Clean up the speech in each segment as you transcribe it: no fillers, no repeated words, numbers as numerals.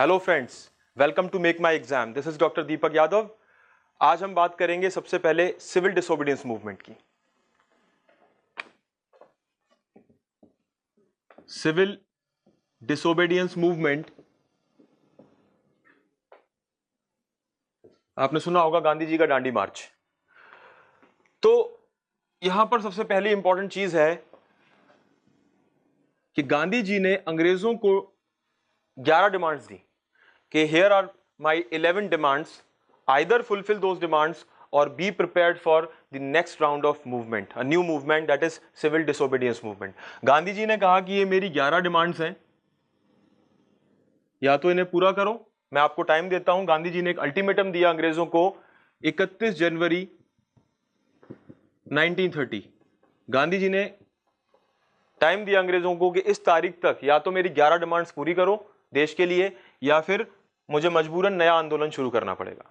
Hello friends, welcome to make my exam. This is doctor Deepak Yadav. आज हम बात करेंगे सबसे पहले सिविल डिसोबीडियंस मूवमेंट की। सिविल डिसोबीडियंस मूवमेंट, आपने सुना होगा गांधी जी का दांडी मार्च। तो यहां पर सबसे पहली इंपॉर्टेंट चीज है कि गांधी जी ने अंग्रेजों को 11 डिमांड्स दी कि here are my 11 demands, either fulfil those demands or be prepared for the next round of movement, a new movement that is civil disobedience movement. Gandhi ji ने कहा कि ये मेरी 11 डिमांड्स हैं, या तो इन्हें पूरा करो, मैं आपको टाइम देता हूं। गांधी जी ने एक अल्टीमेटम दिया अंग्रेजों को 31 जनवरी 1930। गांधी जी ने टाइम दिया अंग्रेजों को कि इस तारीख तक या तो मेरी 11 डिमांड्स पूरी करो देश के लिए, या फिर मुझे मजबूरन नया आंदोलन शुरू करना पड़ेगा।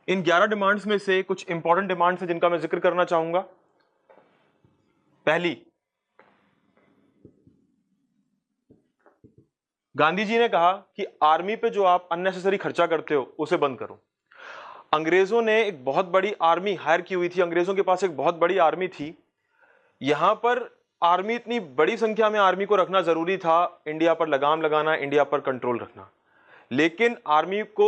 इन 11 डिमांड्स में से कुछ इंपॉर्टेंट डिमांड्स हैं जिनका मैं जिक्र करना चाहूंगा। पहली, गांधी जी ने कहा कि आर्मी पे जो आप अननेसेसरी खर्चा करते हो उसे बंद करो। अंग्रेजों ने एक बहुत बड़ी आर्मी हायर की हुई थी, अंग्रेजों के पास एक बहुत बड़ी आर्मी थी। यहां पर आर्मी, इतनी बड़ी संख्या में आर्मी को रखना जरूरी था, इंडिया पर लगाम लगाना, इंडिया पर कंट्रोल रखना। लेकिन आर्मी को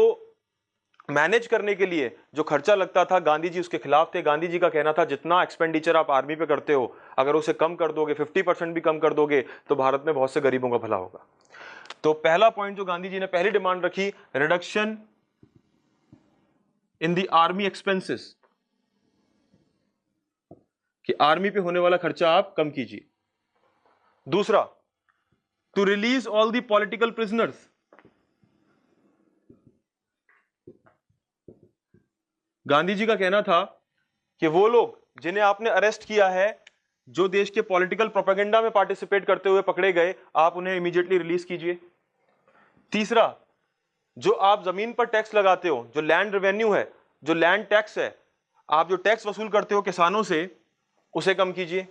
मैनेज करने के लिए जो खर्चा लगता था, गांधी जी उसके खिलाफ थे। गांधी जी का कहना था जितना एक्सपेंडिचर आप आर्मी पे करते हो, अगर उसे कम कर दोगे, 50% भी कम कर दोगे, तो भारत में बहुत से गरीबों का भला होगा। तो पहला पॉइंट जो गांधी जी ने पहली डिमांड रखी, reduction in the army expenses, कि आर्मी पे होने वाला खर्चा आप कम कीजिए। दूसरा, to release all the political prisoners. Gandhi ji का कहना था कि वो लोग जिन्हें आपने अरेस्ट किया है, जो देश के पॉलिटिकल प्रोपेगेंडा में पार्टिसिपेट करते हुए पकड़े गए, आप उन्हें इमीडिएटली रिलीज कीजिए। तीसरा, जो आप जमीन पर टैक्स लगाते हो, जो लैंड रेवेन्यू है, जो लैंड टैक्स है, आप जो टैक्स वसूल करते हो किसानों से, उसे कम कीजिए।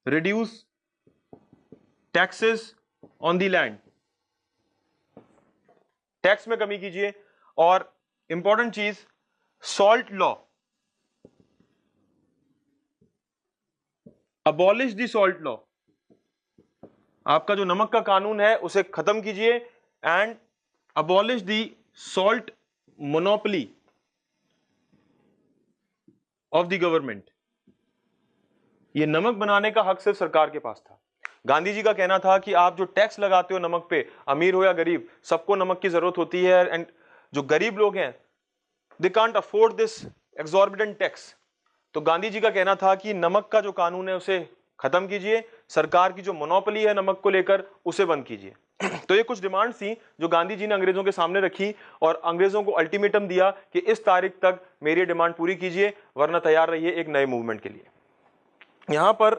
Reduce taxes on the land, tax में कमी कीजिए। और इंपॉर्टेंट चीज, salt law, abolish the salt law, आपका जो नमक का कानून है उसे खत्म कीजिए। And abolish the salt monopoly of the government. ये नमक बनाने का हक सिर्फ सरकार के पास था। गांधी जी का कहना था कि आप जो टैक्स लगाते हो नमक पे, अमीर हो या गरीब, सबको नमक की जरूरत होती है। एंड जो गरीब लोग हैं, they can't afford this exorbitant tax. तो गांधी जी का कहना था कि नमक का जो कानून है उसे खत्म कीजिए, सरकार की जो मोनोपोली है नमक को लेकर उसे बंद कीजिए। तो ये कुछ डिमांड थी जो गांधी जी ने अंग्रेजों के सामने रखी और अंग्रेजों को अल्टीमेटम दिया कि इस तारीख तक मेरी डिमांड पूरी कीजिए, वरना तैयार रहिए एक नए मूवमेंट के लिए। यहां पर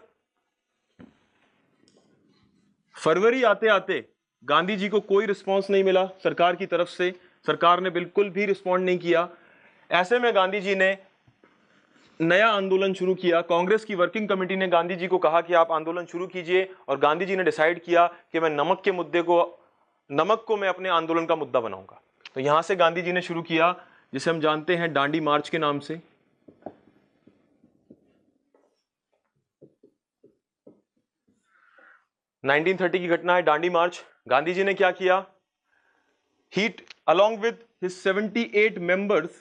फरवरी आते आते गांधी जी को कोई रिस्पांस नहीं मिला सरकार की तरफ से, सरकार ने बिल्कुल भी रिस्पॉन्ड नहीं किया। ऐसे में गांधी जी ने नया आंदोलन शुरू किया। कांग्रेस की वर्किंग कमेटी ने गांधी जी को कहा कि आप आंदोलन शुरू कीजिए, और गांधी जी ने डिसाइड किया कि मैं नमक को मैं अपने आंदोलन का मुद्दा बनाऊंगा। तो यहां से गांधी जी ने शुरू किया, जिसे हम जानते हैं दांडी मार्च के नाम से। नाइनटीन 30 की घटना है, दांडी मार्च। गांधी जी ने क्या किया, ही along with his 78 members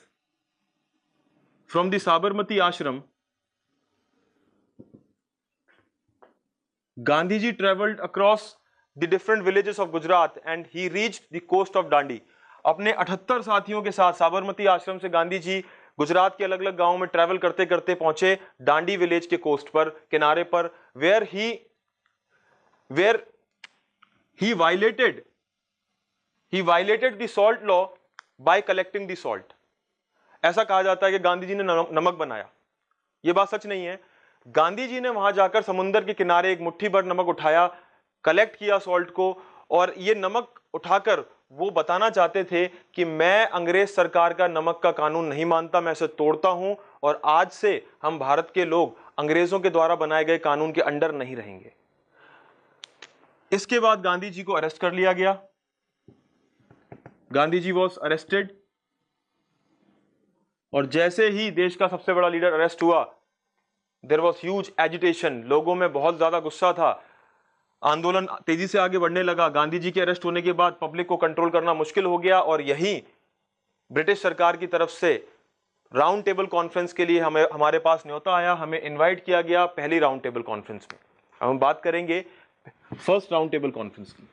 from the Sabarmati ashram, Gandhiji traveled across the different villages of Gujarat and he reached the coast of Dandi। अपने 78 साथियों के साथ साबरमती आश्रम से गांधी जी गुजरात के अलग अलग गांवों में ट्रैवल करते करते पहुंचे डांडी विलेज के कोस्ट पर, किनारे पर, where he violated the salt law by collecting the salt। ऐसा कहा जाता है कि गांधी जी ने नमक बनाया। यह बात सच नहीं है। गांधी जी ने वहां जाकर समुद्र के किनारे एक मुट्ठी भर नमक उठाया, कलेक्ट किया सॉल्ट को, और यह नमक उठाकर वो बताना चाहते थे कि मैं अंग्रेज सरकार का नमक का कानून नहीं मानता, मैं इसे तोड़ता हूं, और आज से हम भारत के लोग अंग्रेजों के द्वारा बनाए गए कानून के अंडर नहीं रहेंगे। इसके बाद गांधी जी को अरेस्ट कर लिया गया। गांधी जी वॉज अरेस्टेड, और जैसे ही देश का सबसे बड़ा लीडर अरेस्ट हुआ, देयर वॉज ह्यूज एजिटेशन, लोगों में बहुत ज्यादा गुस्सा था, आंदोलन तेजी से आगे बढ़ने लगा। गांधी जी के अरेस्ट होने के बाद पब्लिक को कंट्रोल करना मुश्किल हो गया, और यही ब्रिटिश सरकार की तरफ से राउंड टेबल कॉन्फ्रेंस के लिए हमारे पास न्योता आया, हमें इनवाइट किया गया पहली राउंड टेबल कॉन्फ्रेंस में। हम बात करेंगे फर्स्ट राउंड टेबल कॉन्फ्रेंस की।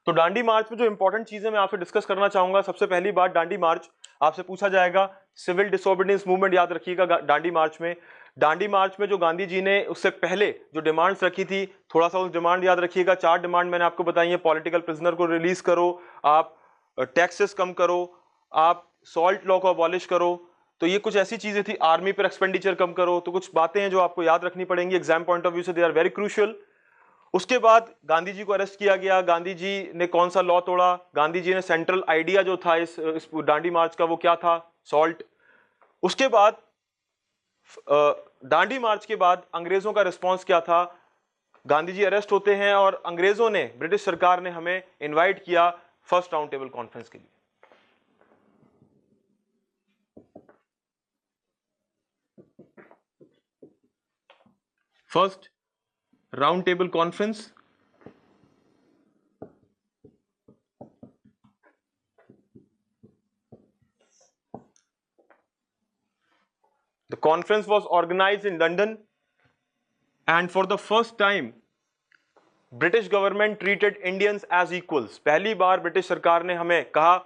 तो दांडी मार्च में जो इंपॉर्टेंट चीजें मैं आपसे डिस्कस करना चाहूंगा, सबसे पहली बात, दांडी मार्च आपसे पूछा जाएगा, सिविल डिसोबीडियंस मूवमेंट याद रखिएगा दांडी मार्च में। दांडी मार्च में जो गांधी जी ने उससे पहले जो डिमांड्स रखी थी, थोड़ा सा उस डिमांड याद रखिएगा। 4 डिमांड मैंने आपको बताई है। पॉलिटिकल प्रिजनर को रिलीज करो, आप टैक्सेस कम करो, आप सॉल्ट लॉ को अबॉलिश करो। तो ये कुछ ऐसी चीजें थी। आर्मी पर एक्सपेंडिचर कम करो। तो कुछ बातें हैं जो आपको याद रखनी पड़ेंगी एग्जाम पॉइंट ऑफ व्यू से, दे आर वेरी क्रूशियल। उसके बाद गांधी जी को अरेस्ट किया गया। गांधी जी ने कौन सा लॉ तोड़ा? गांधी जी ने सेंट्रल आइडिया जो था इस दांडी मार्च का, वो क्या था? सॉल्ट। उसके बाद दांडी मार्च के बाद अंग्रेजों का रिस्पांस क्या था? गांधी जी अरेस्ट होते हैं और अंग्रेजों ने, ब्रिटिश सरकार ने हमें इनवाइट किया फर्स्ट राउंड टेबल कॉन्फ्रेंस के लिए। First round table conference, the conference was organized in London, and for the first time British government treated Indians as equals। पहली बार ब्रिटिश सरकार ने हमें कहा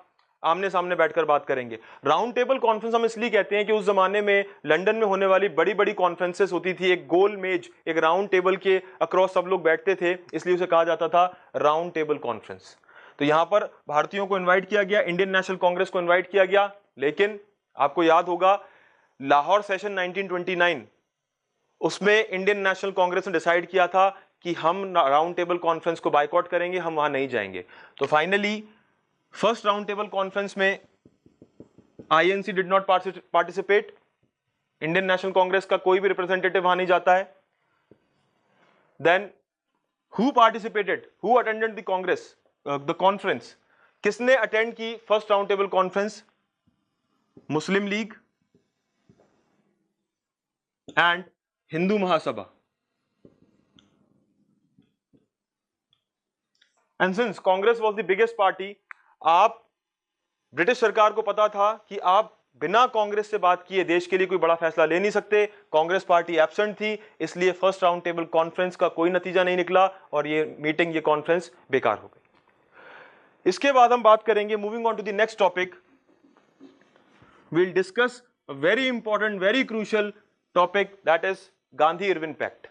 आमने सामने बैठकर बात करेंगे। राउंड टेबल कॉन्फ्रेंस हम इसलिए कहते हैं कि उस जमाने में लंदन में होने वाली बड़ी बड़ी कॉन्फ्रेंसेस होती थी, एक गोल मेज, एक राउंड टेबल के अक्रॉस सब लोग बैठते थे, इसलिए उसे कहा जाता था राउंड टेबल कॉन्फ्रेंस। तो यहां पर भारतीयों को इन्वाइट किया गया, इंडियन नेशनल कांग्रेस को इन्वाइट किया गया, लेकिन आपको याद होगा लाहौर सेशन 1929, उसमें इंडियन नेशनल कांग्रेस ने डिसाइड किया था कि हम राउंड टेबल कॉन्फ्रेंस को बायकॉट करेंगे, हम वहां नहीं जाएंगे। तो finally first round table conference में INC did not participate, Indian National Congress का कोई भी रिप्रेजेंटेटिव वहां नहीं जाता है। Then who participated, who attended the Congress the conference? किसने अटेंड की first round table conference? Muslim League and Hindu Mahasabha. And since Congress was the biggest party, आप ब्रिटिश सरकार को पता था कि आप बिना कांग्रेस से बात किए देश के लिए कोई बड़ा फैसला ले नहीं सकते। कांग्रेस पार्टी एब्सेंट थी, इसलिए फर्स्ट राउंड टेबल कॉन्फ्रेंस का कोई नतीजा नहीं निकला और ये मीटिंग, ये कॉन्फ्रेंस बेकार हो गई। इसके बाद हम बात करेंगे, moving on to the next topic, we'll discuss a very important, very crucial topic, that is Gandhi-Irwin Pact.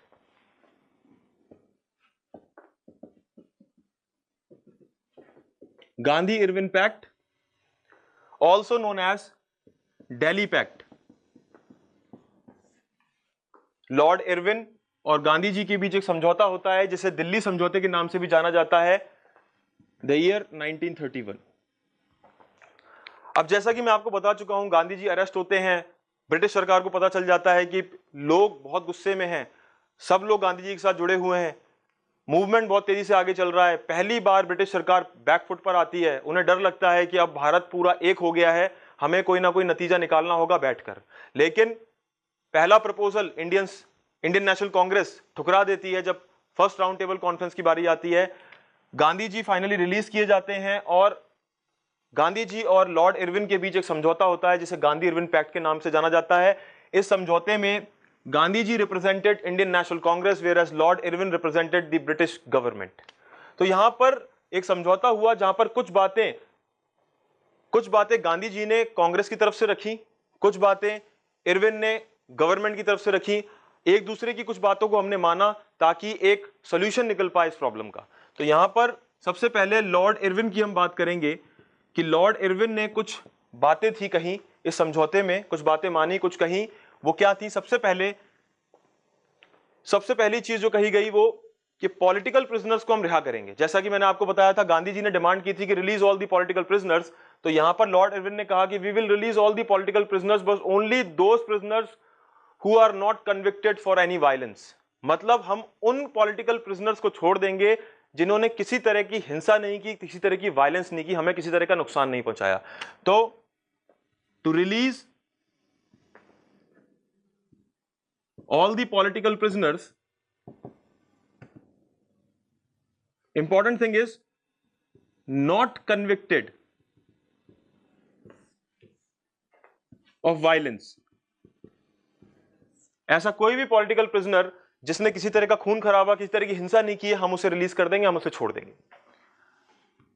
Gandhi-Irwin Pact, also known as Delhi Pact. Lord Irwin और गांधी जी के बीच एक समझौता होता है जिसे दिल्ली समझौते के नाम से भी जाना जाता है, द ईयर 1931। अब जैसा कि मैं आपको बता चुका हूं, गांधी जी अरेस्ट होते हैं, ब्रिटिश सरकार को पता चल जाता है कि लोग बहुत गुस्से में हैं, सब लोग गांधी जी के साथ जुड़े हुए हैं, मूवमेंट बहुत तेजी से आगे चल रहा है। पहली बार ब्रिटिश सरकार बैकफुट पर आती है, उन्हें डर लगता है कि अब भारत पूरा एक हो गया है, हमें कोई ना कोई नतीजा निकालना होगा बैठकर। लेकिन पहला प्रपोजल इंडियन नेशनल कांग्रेस ठुकरा देती है। जब फर्स्ट राउंड टेबल कॉन्फ्रेंस की बारी आती है, गांधी जी फाइनली रिलीज किए जाते हैं और गांधी जी और लॉर्ड इरविन के बीच एक समझौता होता है जिसे गांधी इरविन पैक्ट के नाम से जाना जाता है। इस समझौते में Gandhi ji represented Indian National Congress, whereas Lord Irwin represented the British government. तो यहां पर एक समझौता हुआ जहां पर कुछ बातें गांधी जी ने कांग्रेस की तरफ से रखी, कुछ बातें इरविन ने गवर्नमेंट की तरफ से रखी। एक दूसरे की कुछ बातों को हमने माना ताकि एक सोल्यूशन निकल पाए इस प्रॉब्लम का। तो यहां पर सबसे पहले लॉर्ड इरविन की हम बात करेंगे कि लॉर्ड इरविन ने कुछ बातें थी कहीं इस समझौते में, कुछ बातें मानी, कुछ कहीं। वो क्या थी? सबसे पहली चीज जो कही गई वो कि पॉलिटिकल प्रिजनर्स को हम रिहा करेंगे। जैसा कि मैंने आपको बताया था, गांधी जी ने डिमांड की थी कि release all the political prisoners. तो यहां पर लॉर्ड इरविन ने कहा कि we will release all the political prisoners but only those prisoners who are not convicted for any violence. मतलब हम उन पॉलिटिकल प्रिजनर्स को छोड़ देंगे जिन्होंने किसी तरह की हिंसा नहीं की, किसी तरह की वायलेंस नहीं की, हमें किसी तरह का नुकसान नहीं पहुंचाया। तो to release all the political prisoners, important thing is not convicted of violence. ऐसा कोई भी पॉलिटिकल प्रिजनर जिसने किसी तरह का खून खराबा, किसी तरह की हिंसा नहीं की है, हम उसे रिलीज कर देंगे, हम उसे छोड़ देंगे।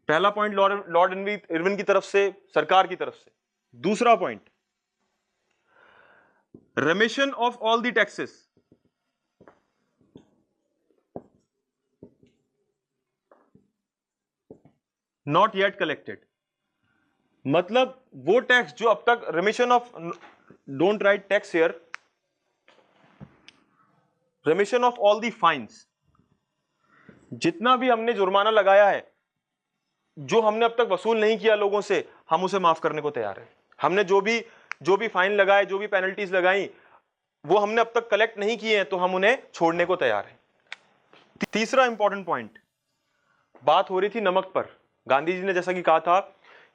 पहला पॉइंट लॉर्ड इरविन की तरफ से, सरकार की तरफ से। दूसरा point, remission of all the taxes, not yet collected. मतलब वो टैक्स जो अब तक, remission of, don't write tax here, remission of all the fines, जितना भी हमने जुर्माना लगाया है, जो हमने अब तक वसूल नहीं किया लोगों से, हम उसे माफ करने को तैयार हैं। हमने जो भी फाइन लगाए, जो भी पेनल्टीज लगाई, वो हमने अब तक कलेक्ट नहीं किए हैं, तो हम उन्हें छोड़ने को तैयार हैं। तीसरा इंपॉर्टेंट पॉइंट, बात हो रही थी नमक पर। गांधी जी ने जैसा कि कहा था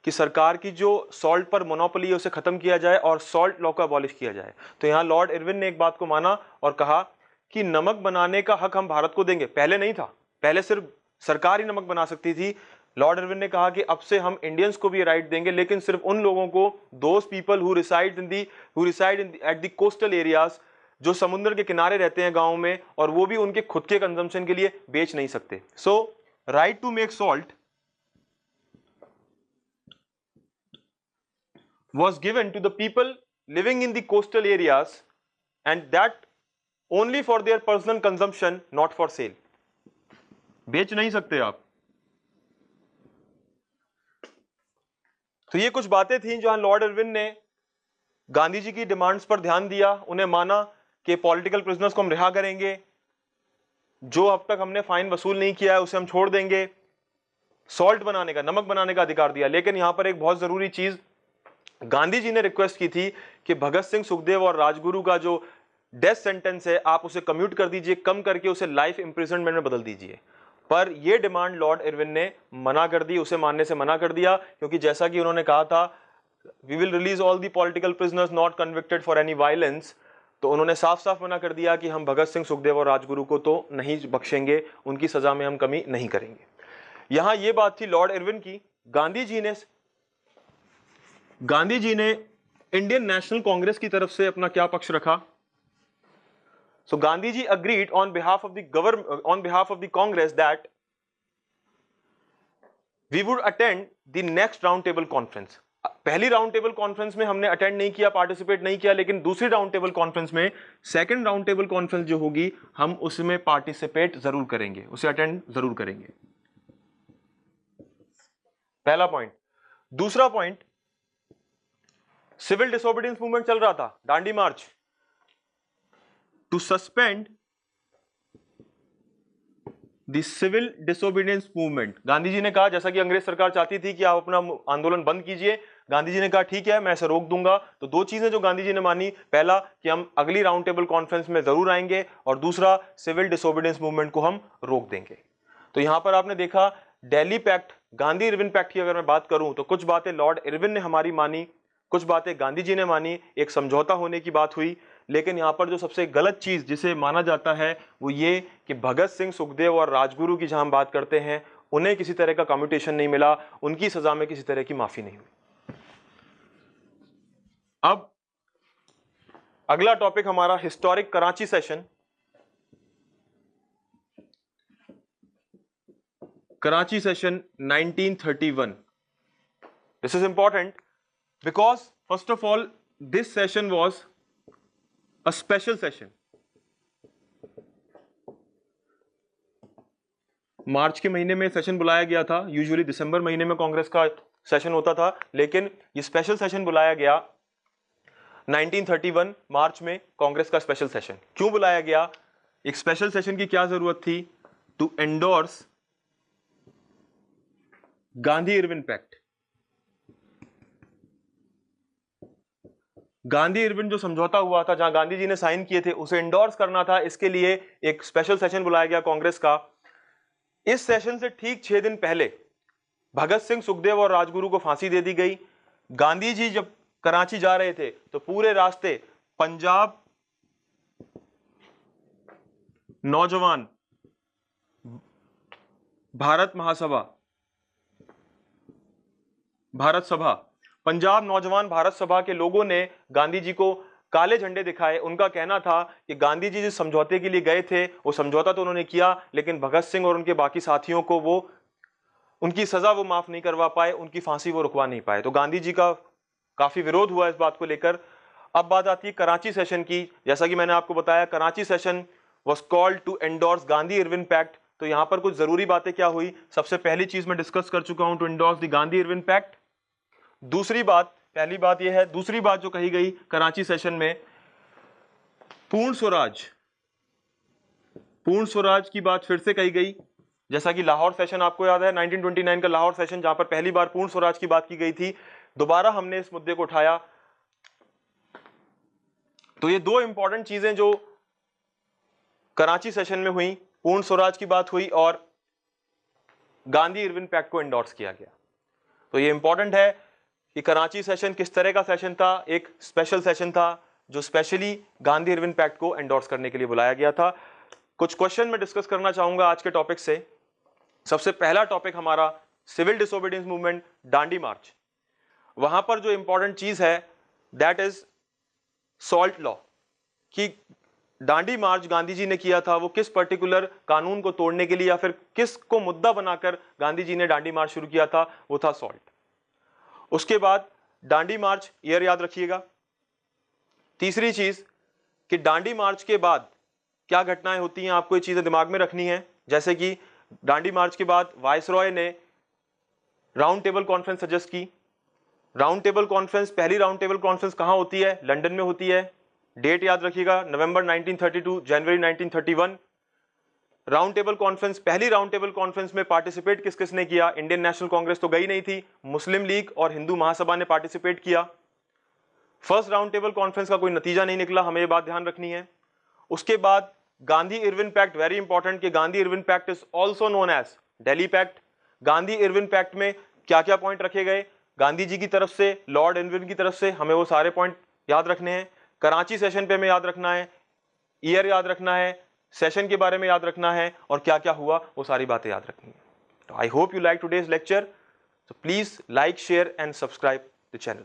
कि सरकार की जो सॉल्ट पर मोनोपोली है उसे खत्म किया जाए और सॉल्ट लॉ को अबॉलिश किया जाए। तो यहां लॉर्ड इरविन ने एक बात को माना और कहा कि नमक बनाने का हक हम भारत को देंगे। पहले नहीं था, पहले सिर्फ सरकार ही नमक बना सकती थी। लॉर्ड इरविन ने कहा कि अब से हम इंडियंस को भी राइट देंगे, लेकिन सिर्फ उन लोगों को, those people who reside at the coastal areas, जो समुद्र के किनारे रहते हैं गांव में, और वो भी उनके खुद के कंजम्पशन के लिए बेच नहीं सकते। So right to make salt was given to the people living in the coastal areas, and that only for their personal consumption, not for sale. बेच नहीं सकते आप। तो ये कुछ बातें थी जहां लॉर्ड इरविन ने गांधी जी की डिमांड्स पर ध्यान दिया, उन्हें माना कि पॉलिटिकल प्रिजनर्स को हम रिहा करेंगे, जो अब तक हमने फाइन वसूल नहीं किया है उसे हम छोड़ देंगे, सॉल्ट बनाने का, नमक बनाने का अधिकार दिया। लेकिन यहां पर एक बहुत जरूरी चीज गांधी जी ने रिक्वेस्ट की थी कि भगत सिंह, सुखदेव और राजगुरु का जो डेथ सेंटेंस है, आप उसे कम्यूट कर दीजिए, कम करके उसे लाइफ इंप्रिजनमेंट में बदल दीजिए। पर यह डिमांड लॉर्ड इरविन ने मना कर दी, उसे मानने से मना कर दिया, क्योंकि जैसा कि उन्होंने कहा था, we will release all the political prisoners not convicted for any violence. तो उन्होंने साफ साफ मना कर दिया कि हम भगत सिंह, सुखदेव और राजगुरु को तो नहीं बख्शेंगे, उनकी सजा में हम कमी नहीं करेंगे। यहां यह बात थी लॉर्ड इरविन की। गांधी जी ने इंडियन नेशनल कांग्रेस की तरफ से अपना क्या पक्ष रखा? सो Gandhi ji agreed on behalf of the Congress that we would attend the next round table conference. पहली राउंड टेबल कॉन्फ्रेंस में हमने अटेंड नहीं किया, पार्टिसिपेट नहीं किया, लेकिन दूसरी राउंड टेबल कॉन्फ्रेंस में, सेकंड राउंड टेबल कॉन्फ्रेंस जो होगी, हम उसमें पार्टिसिपेट जरूर करेंगे, उसे अटेंड जरूर करेंगे। पहला पॉइंट। दूसरा पॉइंट, सिविल डिसोबीडियंस मूवमेंट चल रहा था, Dandi march. To suspend the civil disobedience movement, Gandhi ji ने कहा, जैसा कि अंग्रेज सरकार चाहती थी कि आप अपना आंदोलन बंद कीजिए, गांधी जी ने कहा ठीक है, मैं इसे रोक दूंगा। तो दो चीजें जो गांधी जी ने मानी, पहला कि हम अगली राउंड टेबल कॉन्फ्रेंस में जरूर आएंगे, और दूसरा सिविल डिसोबीडियंस मूवमेंट को हम रोक देंगे। तो यहां पर आपने देखा Delhi pact, Gandhi Irwin pact की अगर मैं बात करूं तो कुछ बातें लॉर्ड इरविन ने हमारी मानी, कुछ बातें गांधी जी ने मानी, एक समझौता होने की बात हुई। लेकिन यहां पर जो सबसे गलत चीज जिसे माना जाता है वो ये कि भगत सिंह, सुखदेव और राजगुरु की जहां हम बात करते हैं, उन्हें किसी तरह का कम्यूटेशन नहीं मिला, उनकी सजा में किसी तरह की माफी नहीं हुई। अब अगला टॉपिक हमारा historic Karachi session. Karachi session 1931। This is important because first of all this session was a special session. मार्च के महीने में सेशन बुलाया गया था, यूजुअली दिसंबर महीने में कांग्रेस का सेशन होता था, लेकिन ये स्पेशल सेशन बुलाया गया 1931 मार्च में, कांग्रेस का स्पेशल सेशन। क्यों बुलाया गया? एक स्पेशल सेशन की क्या जरूरत थी? To endorse Gandhi Irwin pact. Gandhi Irwin जो समझौता हुआ था, जहां गांधी जी ने साइन किए थे, उसे इंडोर्स करना था। इसके लिए एक स्पेशल सेशन बुलाया गया कांग्रेस का। इस सेशन से ठीक 6 दिन पहले भगत सिंह, सुखदेव और राजगुरु को फांसी दे दी गई। गांधी जी जब कराची जा रहे थे तो पूरे रास्ते पंजाब नौजवान भारत महासभा, भारत सभा, पंजाब नौजवान भारत सभा के लोगों ने गांधी जी को काले झंडे दिखाए। उनका कहना था कि गांधी जी जिस समझौते के लिए गए थे वो समझौता तो उन्होंने किया, लेकिन भगत सिंह और उनके बाकी साथियों को वो उनकी सजा वो माफ नहीं करवा पाए, उनकी फांसी वो रुकवा नहीं पाए। तो गांधी जी का काफी विरोध हुआ इस बात को लेकर। अब बात आती है कराची सेशन की। जैसा कि मैंने आपको बताया, Karachi session was called to endorse Gandhi Irwin pact. तो यहां पर कुछ जरूरी बातें क्या हुई, सबसे पहली चीज मैं डिस्कस कर चुका हूं, to endorse the Gandhi Irwin pact. दूसरी बात, पहली बात यह है, दूसरी बात जो कही गई कराची सेशन में, पूर्ण स्वराज, पूर्ण स्वराज की बात फिर से कही गई। जैसा कि लाहौर सेशन आपको याद है, 1929 का लाहौर सेशन, जहां पर पहली बार पूर्ण स्वराज की बात की गई थी, दोबारा हमने इस मुद्दे को उठाया। तो ये दो इंपॉर्टेंट चीजें जो कराची सेशन में हुई, पूर्ण स्वराज की बात हुई और गांधी इरविन पैक्ट को एंडोर्स किया गया। तो ये इंपॉर्टेंट है कि कराची सेशन किस तरह का सेशन था। एक स्पेशल सेशन था जो स्पेशली गांधी इरविन पैक्ट को एंडोर्स करने के लिए बुलाया गया था। कुछ क्वेश्चन मैं डिस्कस करना चाहूंगा आज के टॉपिक से। सबसे पहला टॉपिक हमारा सिविल डिसोबीडियंस मूवमेंट, दांडी मार्च। वहां पर जो इंपॉर्टेंट चीज है दैट इज सॉल्ट लॉ, कि दांडी मार्च गांधी जी ने किया था वो किस पर्टिकुलर कानून को तोड़ने के लिए या फिर किस को मुद्दा बनाकर गांधी जी ने दांडी मार्च शुरू किया था, वो था सॉल्ट। उसके बाद दांडी मार्च ईयर याद रखिएगा। तीसरी चीज कि दांडी मार्च के बाद क्या घटनाएं होती हैं, आपको ये चीजें दिमाग में रखनी है। जैसे कि दांडी मार्च के बाद वायसरॉय ने राउंड टेबल कॉन्फ्रेंस सजेस्ट की। राउंड टेबल कॉन्फ्रेंस, पहली राउंड टेबल कॉन्फ्रेंस कहां होती है? लंदन में होती है। डेट याद रखिएगा, नवंबर 1932, जनवरी 1931। राउंड टेबल कॉन्फ्रेंस, पहली राउंड टेबल कॉन्फ्रेंस में पार्टिसिपेट किस किसने किया? इंडियन नेशनल कांग्रेस तो गई नहीं थी, मुस्लिम लीग और हिंदू महासभा ने पार्टिसिपेट किया। फर्स्ट राउंड टेबल कॉन्फ्रेंस का कोई नतीजा नहीं निकला, हमें ये बात ध्यान रखनी है। उसके बाद Gandhi Irwin pact, very important, कि Gandhi Irwin pact is also known as Delhi pact. Gandhi Irwin pact में क्या क्या पॉइंट रखे गए गांधी जी की तरफ से, लॉर्ड इरविन की तरफ से, हमें वो सारे पॉइंट याद रखने हैं। कराची सेशन पे हमें याद रखना है, ईयर याद रखना है, सेशन के बारे में याद रखना है और क्या क्या हुआ वो सारी बातें याद रखनी है। तो I hope you like today's lecture, so please like, share and subscribe the channel.